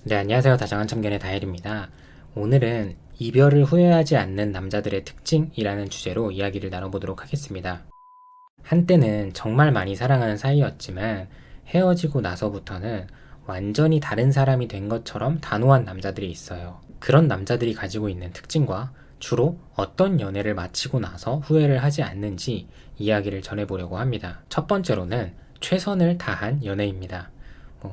네, 안녕하세요. 다정한 참견의 다엘입니다. 오늘은 이별을 후회하지 않는 남자들의 특징이라는 주제로 이야기를 나눠보도록 하겠습니다. 한때는 정말 많이 사랑하는 사이였지만 헤어지고 나서부터는 완전히 다른 사람이 된 것처럼 단호한 남자들이 있어요. 그런 남자들이 가지고 있는 특징과 주로 어떤 연애를 마치고 나서 후회를 하지 않는지 이야기를 전해보려고 합니다. 첫 번째로는 최선을 다한 연애입니다.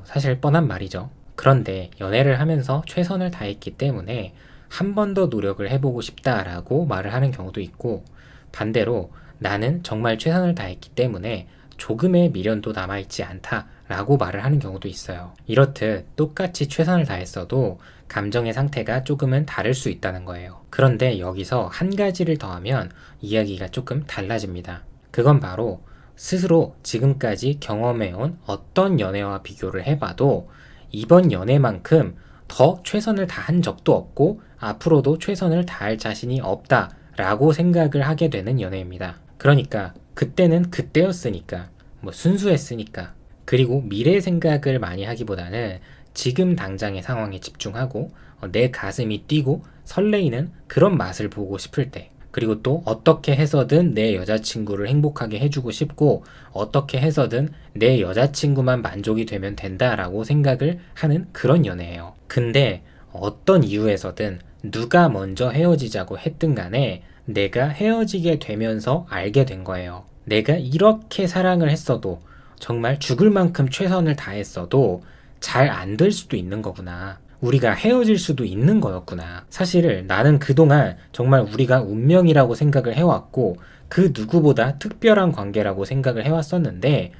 사실 뻔한 말이죠. 그런데 연애를 하면서 최선을 다했기 때문에 한 번 더 노력을 해보고 싶다라고 말을 하는 경우도 있고, 반대로 나는 정말 최선을 다했기 때문에 조금의 미련도 남아있지 않다라고 말을 하는 경우도 있어요. 이렇듯 똑같이 최선을 다했어도 감정의 상태가 조금은 다를 수 있다는 거예요. 그런데 여기서 한 가지를 더하면 이야기가 조금 달라집니다. 그건 바로 스스로 지금까지 경험해온 어떤 연애와 비교를 해봐도 이번 연애만큼 더 최선을 다한 적도 없고 앞으로도 최선을 다할 자신이 없다라고 생각을 하게 되는 연애입니다. 그러니까 그때는 그때였으니까, 순수했으니까, 그리고 미래 생각을 많이 하기보다는 지금 당장의 상황에 집중하고 내 가슴이 뛰고 설레이는 그런 맛을 보고 싶을 때, 그리고 또 어떻게 해서든 내 여자친구를 행복하게 해주고 싶고 어떻게 해서든 내 여자친구만 만족이 되면 된다라고 생각을 하는 그런 연애예요. 근데 어떤 이유에서든 누가 먼저 헤어지자고 했든 간에 내가 헤어지게 되면서 알게 된 거예요. 내가 이렇게 사랑을 했어도, 정말 죽을 만큼 최선을 다했어도 잘 안 될 수도 있는 거구나. 우리가 헤어질 수도 있는 거였구나. 사실 나는 그동안 정말 우리가 운명이라고 생각을 해왔고 그 누구보다 특별한 관계라고 생각을 해왔었는데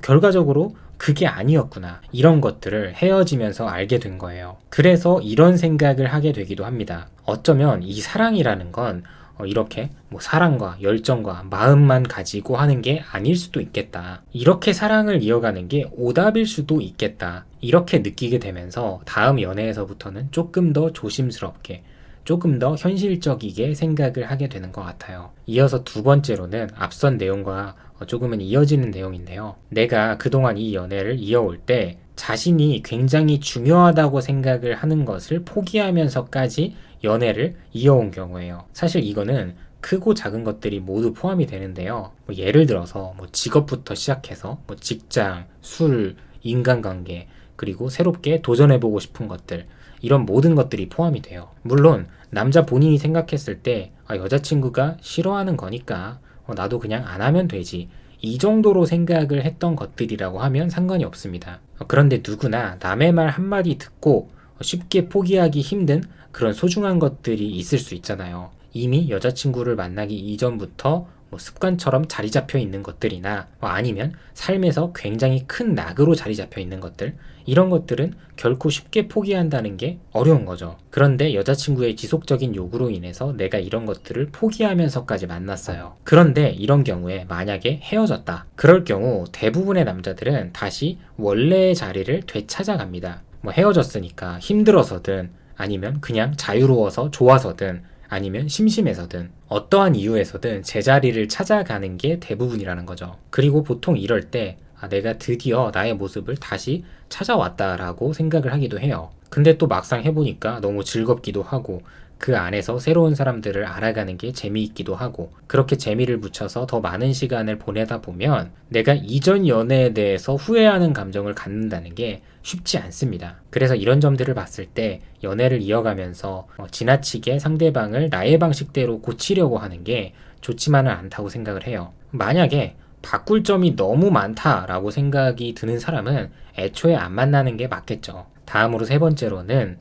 결과적으로 그게 아니었구나. 이런 것들을 헤어지면서 알게 된 거예요. 그래서 이런 생각을 하게 되기도 합니다. 어쩌면 이 사랑이라는 건 이렇게 사랑과 열정과 마음만 가지고 하는 게 아닐 수도 있겠다. 이렇게 사랑을 이어가는 게 오답일 수도 있겠다. 이렇게 느끼게 되면서 다음 연애에서부터는 조금 더 조심스럽게, 조금 더 현실적이게 생각을 하게 되는 것 같아요. 이어서 두 번째로는 앞선 내용과 조금은 이어지는 내용인데요. 내가 그동안 이 연애를 이어올 때 자신이 굉장히 중요하다고 생각을 하는 것을 포기하면서까지 연애를 이어온 경우예요. 사실 이거는 크고 작은 것들이 모두 포함이 되는데요. 예를 들어서 직업부터 시작해서 직장, 술, 인간관계, 그리고 새롭게 도전해보고 싶은 것들, 이런 모든 것들이 포함이 돼요. 물론 남자 본인이 생각했을 때 여자친구가 싫어하는 거니까 나도 그냥 안 하면 되지, 이 정도로 생각을 했던 것들이라고 하면 상관이 없습니다. 그런데 누구나 남의 말 한마디 듣고 쉽게 포기하기 힘든 그런 소중한 것들이 있을 수 있잖아요. 이미 여자친구를 만나기 이전부터 습관처럼 자리 잡혀 있는 것들이나 아니면 삶에서 굉장히 큰 낙으로 자리 잡혀 있는 것들, 이런 것들은 결코 쉽게 포기한다는 게 어려운 거죠. 그런데 여자친구의 지속적인 요구로 인해서 내가 이런 것들을 포기하면서까지 만났어요. 그런데 이런 경우에 만약에 헤어졌다. 그럴 경우 대부분의 남자들은 다시 원래의 자리를 되찾아갑니다. 헤어졌으니까 힘들어서든 아니면 그냥 자유로워서 좋아서든 아니면 심심해서든 어떠한 이유에서든 제자리를 찾아가는 게 대부분이라는 거죠. 그리고 보통 이럴 때 내가 드디어 나의 모습을 다시 찾아왔다라고 생각을 하기도 해요. 근데 또 막상 해보니까 너무 즐겁기도 하고 그 안에서 새로운 사람들을 알아가는 게 재미있기도 하고, 그렇게 재미를 붙여서 더 많은 시간을 보내다 보면 내가 이전 연애에 대해서 후회하는 감정을 갖는다는 게 쉽지 않습니다. 그래서 이런 점들을 봤을 때 연애를 이어가면서 지나치게 상대방을 나의 방식대로 고치려고 하는 게 좋지만은 않다고 생각을 해요. 만약에 바꿀 점이 너무 많다라고 생각이 드는 사람은 애초에 안 만나는 게 맞겠죠. 다음으로 세 번째로는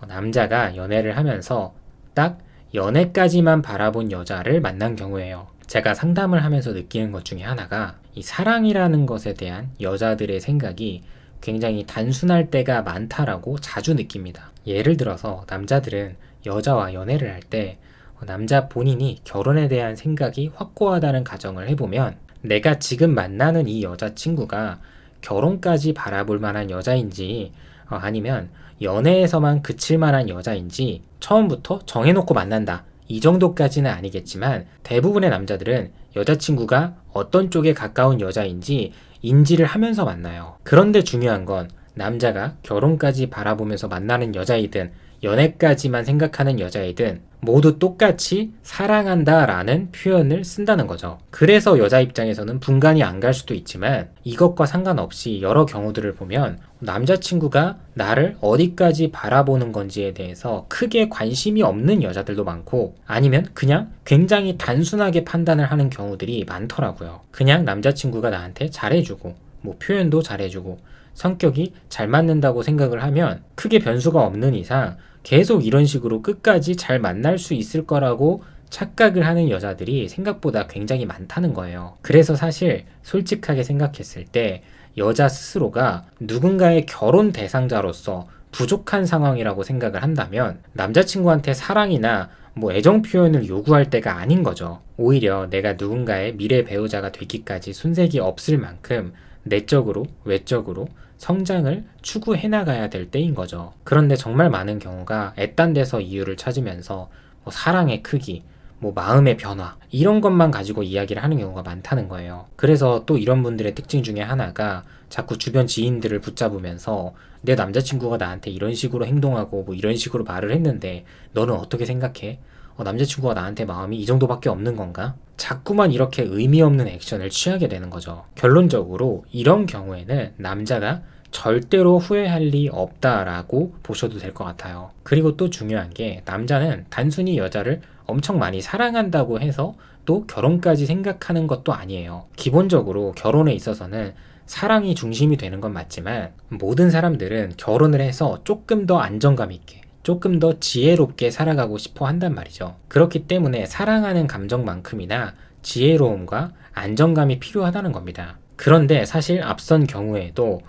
남자가 연애를 하면서 딱 연애까지만 바라본 여자를 만난 경우예요. 제가 상담을 하면서 느끼는 것 중에 하나가 이 사랑이라는 것에 대한 여자들의 생각이 굉장히 단순할 때가 많다라고 자주 느낍니다. 예를 들어서 남자들은 여자와 연애를 할 때 남자 본인이 결혼에 대한 생각이 확고하다는 가정을 해보면 내가 지금 만나는 이 여자친구가 결혼까지 바라볼 만한 여자인지 아니면 연애에서만 그칠 만한 여자인지 처음부터 정해놓고 만난다, 이 정도까지는 아니겠지만 대부분의 남자들은 여자친구가 어떤 쪽에 가까운 여자인지 인지를 하면서 만나요. 그런데 중요한 건 남자가 결혼까지 바라보면서 만나는 여자이든 연애까지만 생각하는 여자이든 모두 똑같이 사랑한다 라는 표현을 쓴다는 거죠. 그래서 여자 입장에서는 분간이 안 갈 수도 있지만 이것과 상관없이 여러 경우들을 보면 남자친구가 나를 어디까지 바라보는 건지에 대해서 크게 관심이 없는 여자들도 많고 아니면 그냥 굉장히 단순하게 판단을 하는 경우들이 많더라고요. 그냥 남자친구가 나한테 잘해주고 뭐 표현도 잘해주고 성격이 잘 맞는다고 생각을 하면 크게 변수가 없는 이상 계속 이런 식으로 끝까지 잘 만날 수 있을 거라고 착각을 하는 여자들이 생각보다 굉장히 많다는 거예요. 그래서 사실 솔직하게 생각했을 때 여자 스스로가 누군가의 결혼 대상자로서 부족한 상황이라고 생각을 한다면 남자친구한테 사랑이나 뭐 애정 표현을 요구할 때가 아닌 거죠. 오히려 내가 누군가의 미래 배우자가 되기까지 손색이 없을 만큼 내적으로, 외적으로 성장을 추구해 나가야 될 때인 거죠. 그런데 정말 많은 경우가 애딴 데서 이유를 찾으면서 뭐 사랑의 크기, 뭐 마음의 변화 이런 것만 가지고 이야기를 하는 경우가 많다는 거예요. 그래서 또 이런 분들의 특징 중에 하나가 자꾸 주변 지인들을 붙잡으면서 내 남자친구가 나한테 이런 식으로 행동하고 뭐 이런 식으로 말을 했는데 너는 어떻게 생각해? 남자친구가 나한테 마음이 이 정도밖에 없는 건가? 자꾸만 이렇게 의미 없는 액션을 취하게 되는 거죠. 결론적으로 이런 경우에는 남자가 절대로 후회할 리 없다라고 보셔도 될 것 같아요. 그리고 또 중요한 게 남자는 단순히 여자를 엄청 많이 사랑한다고 해서 또 결혼까지 생각하는 것도 아니에요. 기본적으로 결혼에 있어서는 사랑이 중심이 되는 건 맞지만 모든 사람들은 결혼을 해서 조금 더 안정감 있게 조금 더 지혜롭게 살아가고 싶어 한단 말이죠. 그렇기 때문에 사랑하는 감정만큼이나 지혜로움과 안정감이 필요하다는 겁니다. 그런데 사실 앞선 경우에도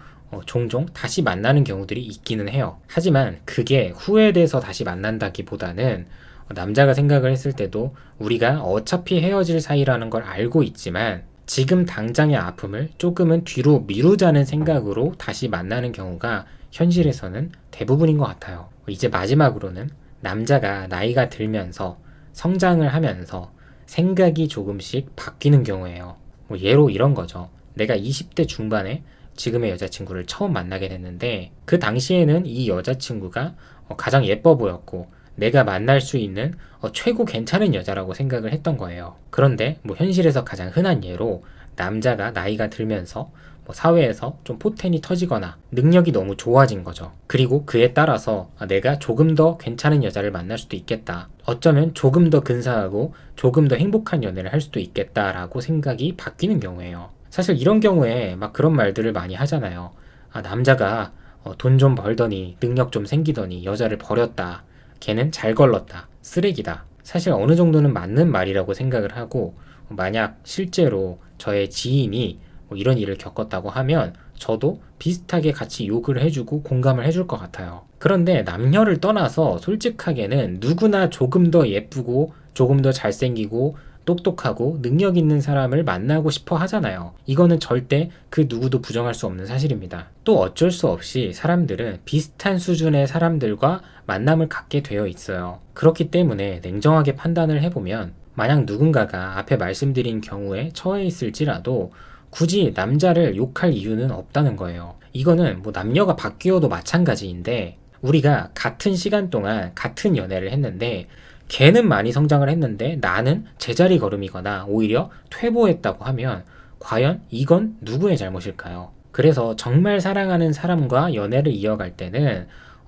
종종 다시 만나는 경우들이 있기는 해요. 하지만 그게 후회돼서 다시 만난다기보다는 남자가 생각을 했을 때도 우리가 어차피 헤어질 사이라는 걸 알고 있지만 지금 당장의 아픔을 조금은 뒤로 미루자는 생각으로 다시 만나는 경우가 현실에서는 대부분인 것 같아요. 이제 마지막으로는 남자가 나이가 들면서 성장을 하면서 생각이 조금씩 바뀌는 경우예요. 예로 이런 거죠. 내가 20대 중반에 지금의 여자친구를 처음 만나게 됐는데 그 당시에는 이 여자친구가 가장 예뻐 보였고 내가 만날 수 있는 최고 괜찮은 여자라고 생각을 했던 거예요. 그런데 현실에서 가장 흔한 예로 남자가 나이가 들면서 사회에서 좀 포텐이 터지거나 능력이 너무 좋아진 거죠. 그리고 그에 따라서 내가 조금 더 괜찮은 여자를 만날 수도 있겠다. 어쩌면 조금 더 근사하고 조금 더 행복한 연애를 할 수도 있겠다라고 생각이 바뀌는 경우예요. 사실 이런 경우에 막 그런 말들을 많이 하잖아요. 남자가 돈 좀 벌더니 능력 좀 생기더니 여자를 버렸다. 걔는 잘 걸렀다. 쓰레기다. 사실 어느 정도는 맞는 말이라고 생각을 하고 만약 실제로 저의 지인이 이런 일을 겪었다고 하면 저도 비슷하게 같이 욕을 해주고 공감을 해줄 것 같아요. 그런데 남녀를 떠나서 솔직하게는 누구나 조금 더 예쁘고 조금 더 잘생기고 똑똑하고 능력 있는 사람을 만나고 싶어 하잖아요. 이거는 절대 그 누구도 부정할 수 없는 사실입니다. 또 어쩔 수 없이 사람들은 비슷한 수준의 사람들과 만남을 갖게 되어 있어요. 그렇기 때문에 냉정하게 판단을 해보면 만약 누군가가 앞에 말씀드린 경우에 처해 있을지라도 굳이 남자를 욕할 이유는 없다는 거예요. 이거는 남녀가 바뀌어도 마찬가지인데 우리가 같은 시간 동안 같은 연애를 했는데 걔는 많이 성장을 했는데 나는 제자리 걸음이거나 오히려 퇴보했다고 하면 과연 이건 누구의 잘못일까요? 그래서 정말 사랑하는 사람과 연애를 이어갈 때는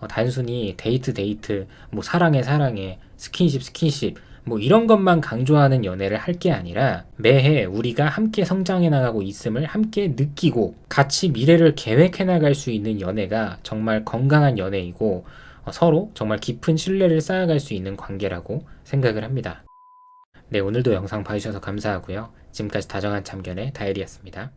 단순히 데이트, 사랑해, 스킨십 이런 것만 강조하는 연애를 할 게 아니라 매해 우리가 함께 성장해 나가고 있음을 함께 느끼고 같이 미래를 계획해 나갈 수 있는 연애가 정말 건강한 연애이고 서로 정말 깊은 신뢰를 쌓아갈 수 있는 관계라고 생각을 합니다. 네, 오늘도 영상 봐주셔서 감사하고요. 지금까지 다정한 참견의 다일이었습니다.